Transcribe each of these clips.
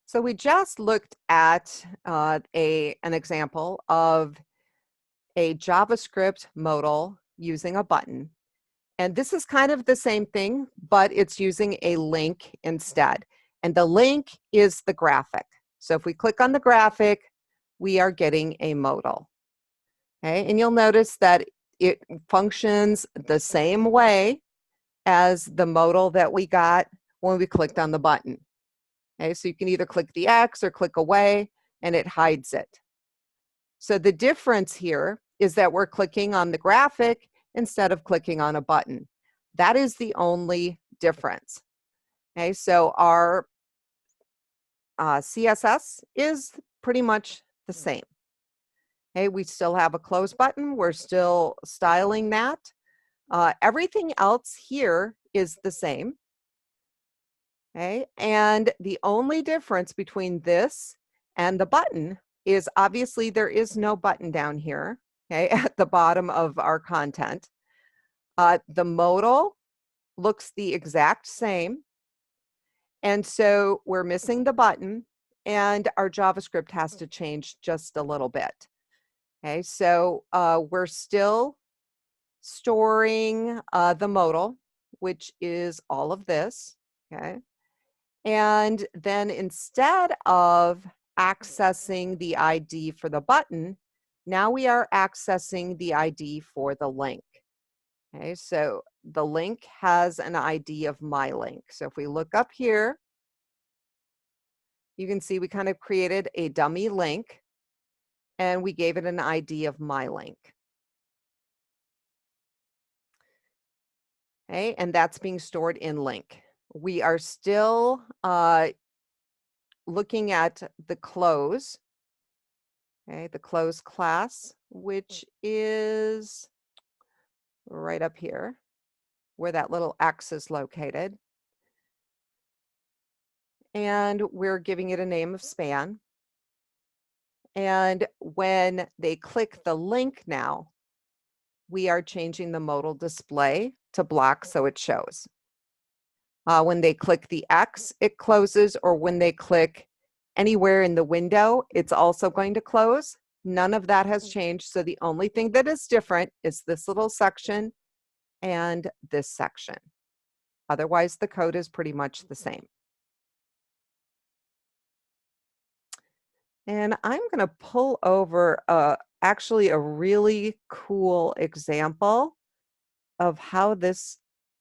So we just looked at an example of a JavaScript modal using a button. And this is kind of the same thing, but it's using a link instead. And the link is the graphic. So if we click on the graphic, we are getting a modal. Okay, and you'll notice that it functions the same way as the modal that we got when we clicked on the button. Okay, so you can either click the X or click away and it hides it. So the difference here is that we're clicking on the graphic instead of clicking on a button. That is the only difference. Okay, so our CSS is pretty much the same. Okay, we still have a close button. We're still styling that. Everything else here is the same. Okay, and the only difference between this and the button is obviously there is no button down here, okay, at the bottom of our content. The modal looks the exact same, and so we're missing the button, and our JavaScript has to change just a little bit. Okay, so we're still storing the modal, which is all of this, okay? And then instead of accessing the ID for the button, now we are accessing the ID for the link. Okay, so the link has an ID of my link. So if we look up here, you can see we kind of created a dummy link and we gave it an ID of my link. Okay, and that's being stored in link. We are still looking at the close, okay, the close class, which is right up here where that little X is located. And we're giving it a name of span. And when they click the link now, we are changing the modal display to black so it shows. When they click the X, it closes, or when they click anywhere in the window, it's also going to close. None of that has changed. So the only thing that is different is this little section and this section. Otherwise, the code is pretty much the same. And I'm going to pull over actually a really cool example of how this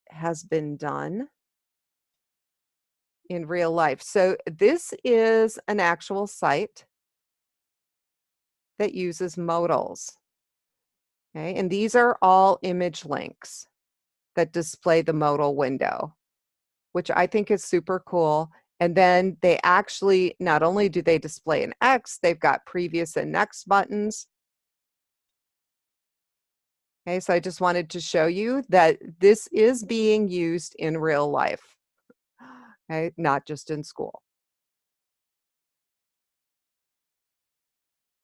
has been done in real life. So this is an actual site that uses modals. Okay, and these are all image links that display the modal window, which I think is super cool. And then they actually, not only do they display an X, they've got previous and next buttons. Okay, so I just wanted to show you that this is being used in real life, okay, not just in school.